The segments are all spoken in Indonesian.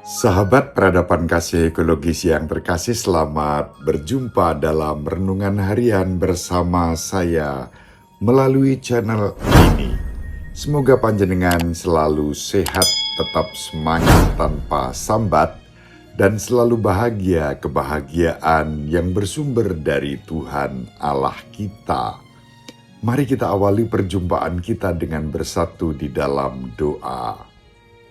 Sahabat peradaban kasih ekologis yang terkasih, selamat berjumpa dalam renungan harian bersama saya melalui channel ini. Semoga panjenengan selalu sehat, tetap semangat tanpa sambat, dan selalu bahagia kebahagiaan yang bersumber dari Tuhan Allah kita. Mari kita awali perjumpaan kita dengan bersatu di dalam doa.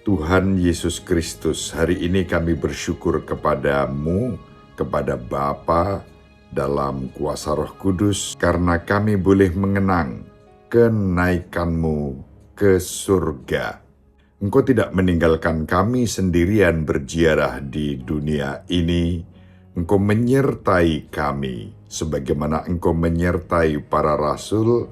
Tuhan Yesus Kristus, hari ini kami bersyukur kepada-Mu, kepada Bapa dalam kuasa Roh Kudus, karena kami boleh mengenang kenaikan-Mu ke surga. Engkau tidak meninggalkan kami sendirian berziarah di dunia ini. Engkau menyertai kami, sebagaimana Engkau menyertai para rasul,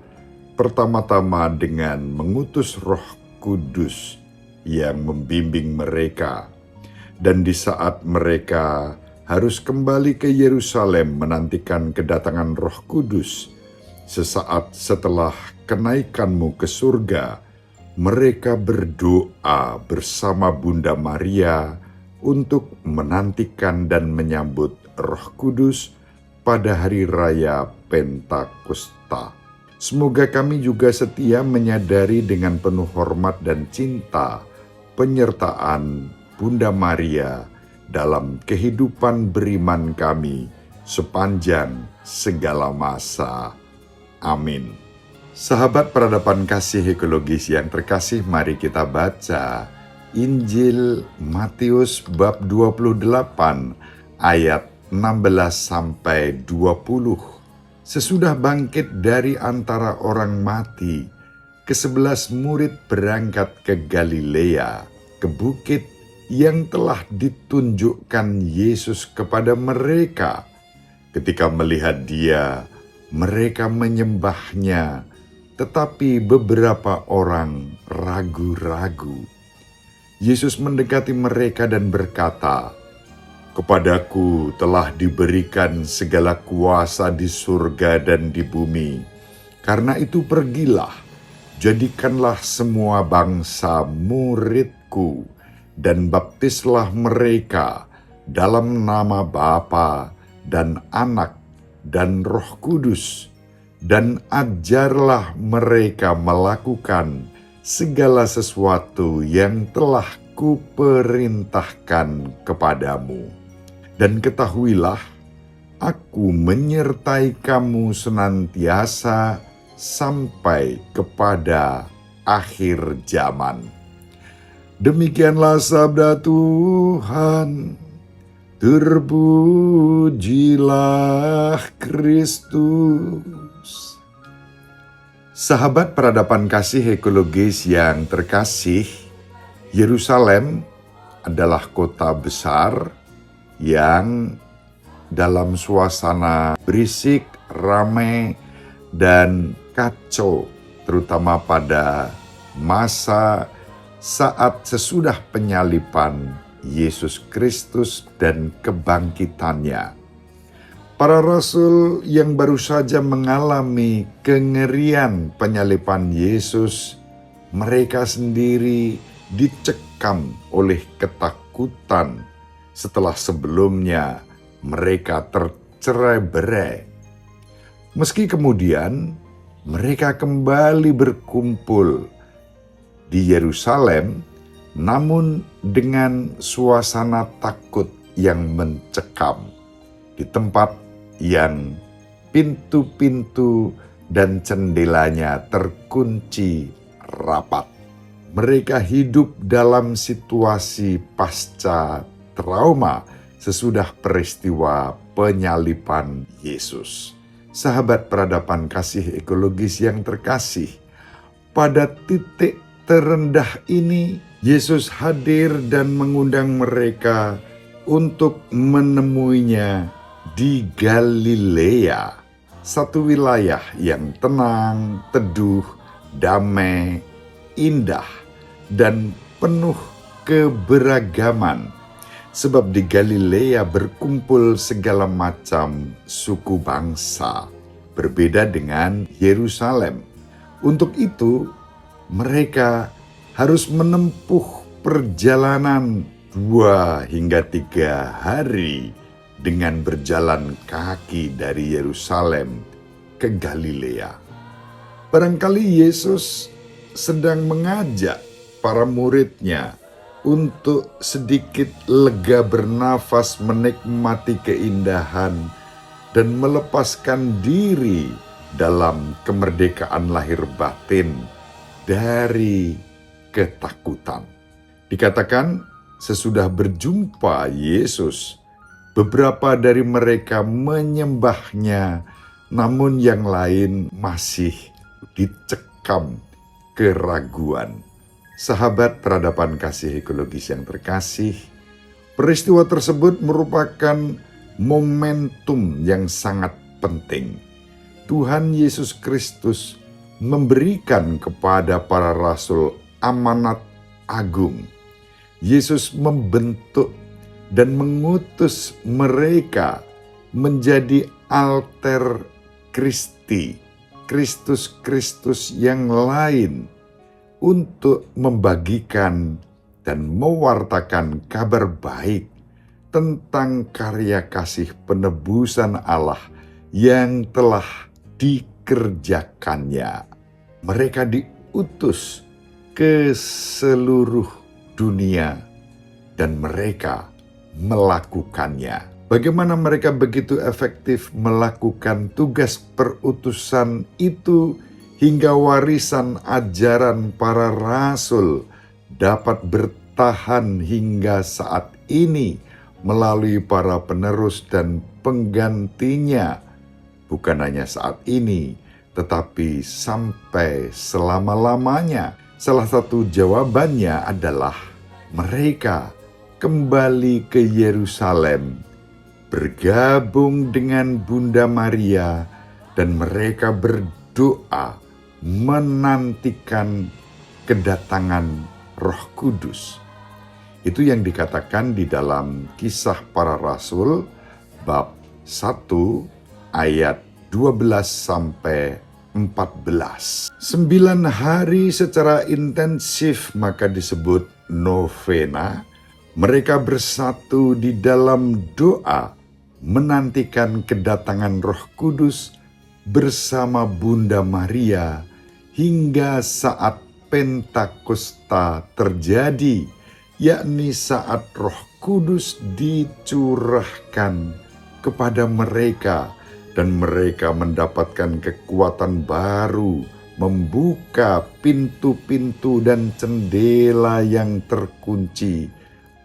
pertama-tama dengan mengutus Roh Kudus yang membimbing mereka. Dan di saat mereka harus kembali ke Yerusalem menantikan kedatangan Roh Kudus, sesaat setelah kenaikan-Mu ke surga, mereka berdoa bersama Bunda Maria untuk menantikan dan menyambut Roh Kudus pada hari raya Pentakosta. Semoga kami juga setia menyadari dengan penuh hormat dan cinta penyertaan Bunda Maria dalam kehidupan beriman kami sepanjang segala masa. Amin. Sahabat peradaban kasih ekologis yang terkasih, mari kita baca Injil Matius bab 28 ayat 16-20. Sesudah bangkit dari antara orang mati, ke-11 murid berangkat ke Galilea, ke bukit yang telah ditunjukkan Yesus kepada mereka. Ketika melihat Dia, mereka menyembahnya, tetapi beberapa orang ragu-ragu. Yesus mendekati mereka dan berkata, "Kepadaku telah diberikan segala kuasa di surga dan di bumi. Karena itu pergilah, jadikanlah semua bangsa muridku, dan baptislah mereka dalam nama Bapa dan Anak dan Roh Kudus, dan ajarlah mereka melakukan segala sesuatu yang telah kuperintahkan kepadamu. Dan ketahuilah, aku menyertai kamu senantiasa sampai kepada akhir zaman." Demikianlah sabda Tuhan. Terpujilah Kristus. Sahabat peradaban kasih ekologis yang terkasih, Yerusalem adalah kota besar yang dalam suasana berisik, ramai, dan kacau, terutama pada masa saat sesudah penyaliban Yesus Kristus dan kebangkitannya. Para rasul yang baru saja mengalami kengerian penyaliban Yesus, mereka sendiri dicekam oleh ketakutan setelah sebelumnya mereka tercerai-berai. Meski kemudian mereka kembali berkumpul di Yerusalem, namun dengan suasana takut yang mencekam, di tempat yang pintu-pintu dan jendelanya terkunci rapat. Mereka hidup dalam situasi pasca trauma sesudah peristiwa penyaliban Yesus. Sahabat peradaban kasih ekologis yang terkasih, pada titik terendah ini Yesus hadir dan mengundang mereka untuk menemuinya di Galilea, satu wilayah yang tenang, teduh, damai, indah, dan penuh keberagaman. Sebab di Galilea berkumpul segala macam suku bangsa, berbeda dengan Yerusalem. Untuk itu, mereka harus menempuh perjalanan 2 hingga 3 hari dengan berjalan kaki dari Yerusalem ke Galilea. Barangkali Yesus sedang mengajak para muridnya untuk sedikit lega bernafas, menikmati keindahan dan melepaskan diri dalam kemerdekaan lahir batin dari ketakutan. Dikatakan sesudah berjumpa Yesus, beberapa dari mereka menyembahnya, namun yang lain masih dicekam keraguan. Sahabat peradaban kasih ekologis yang terkasih, peristiwa tersebut merupakan momentum yang sangat penting. Tuhan Yesus Kristus memberikan kepada para rasul amanat agung. Yesus membentuk dan mengutus mereka menjadi alter Kristi, Kristus-Kristus yang lain, untuk membagikan dan mewartakan kabar baik tentang karya kasih penebusan Allah yang telah dikerjakannya. Mereka diutus ke seluruh dunia dan mereka melakukannya. Bagaimana mereka begitu efektif melakukan tugas perutusan itu hingga warisan ajaran para rasul dapat bertahan hingga saat ini melalui para penerus dan penggantinya. Bukan hanya saat ini, tetapi sampai selama-lamanya. Salah satu jawabannya adalah mereka kembali ke Yerusalem, bergabung dengan Bunda Maria, dan mereka berdoa menantikan kedatangan Roh Kudus. Itu yang dikatakan di dalam Kisah Para Rasul bab 1 ayat 12 sampai 14. 9 hari secara intensif, maka disebut novena. Mereka bersatu di dalam doa menantikan kedatangan Roh Kudus bersama Bunda Maria hingga saat Pentakosta terjadi, yakni saat Roh Kudus dicurahkan kepada mereka dan mereka mendapatkan kekuatan baru, membuka pintu-pintu dan jendela yang terkunci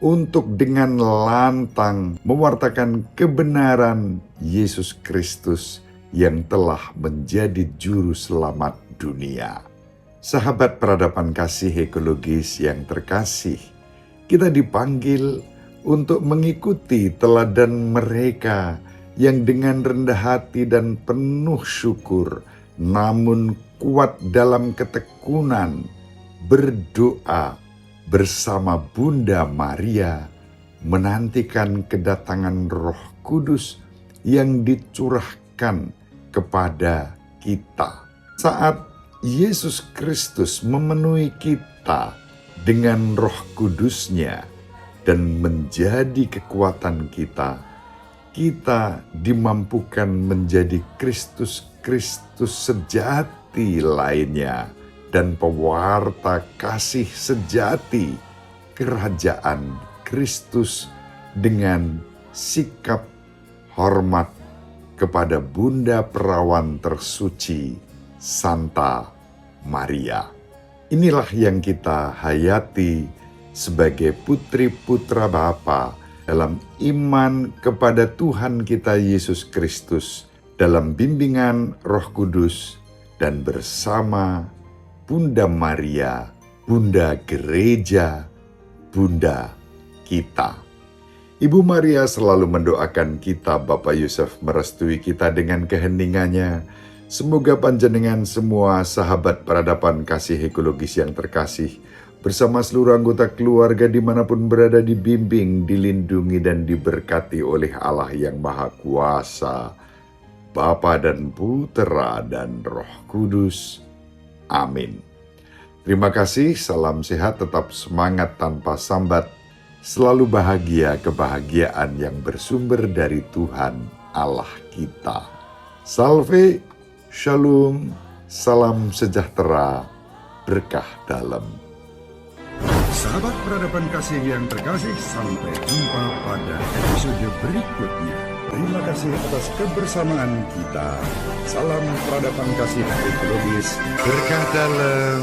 untuk dengan lantang mewartakan kebenaran Yesus Kristus yang telah menjadi juru selamat dunia. Sahabat peradaban kasih ekologis yang terkasih, kita dipanggil untuk mengikuti teladan mereka yang dengan rendah hati dan penuh syukur, namun kuat dalam ketekunan, berdoa bersama Bunda Maria, menantikan kedatangan Roh Kudus yang dicurahkan kepada kita. Saat Yesus Kristus memenuhi kita dengan Roh Kudus-Nya dan menjadi kekuatan kita, kita dimampukan menjadi Kristus-Kristus sejati lainnya dan pewarta kasih sejati kerajaan Kristus dengan sikap hormat kepada Bunda Perawan Tersuci Santa Maria. Inilah yang kita hayati sebagai putri-putra Bapa dalam iman kepada Tuhan kita Yesus Kristus, dalam bimbingan Roh Kudus, dan bersama Bunda Maria, Bunda Gereja, Bunda kita. Ibu Maria selalu mendoakan kita, Bapak Yusuf merestui kita dengan keheningannya. Semoga panjenengan semua sahabat peradaban kasih ekologis yang terkasih, bersama seluruh anggota keluarga dimanapun berada, dibimbing, dilindungi, dan diberkati oleh Allah yang Maha Kuasa, Bapa dan Putera dan Roh Kudus. Amin. Terima kasih, salam sehat, tetap semangat tanpa sambat. selalu bahagia kebahagiaan yang bersumber dari Tuhan Allah kita. Salve, shalom, salam sejahtera, berkah dalam. Sahabat peradaban kasih yang terkasih, sampai jumpa pada episode berikutnya. Terima kasih atas kebersamaan kita. Salam peradaban kasih ekologis, berkah dalam.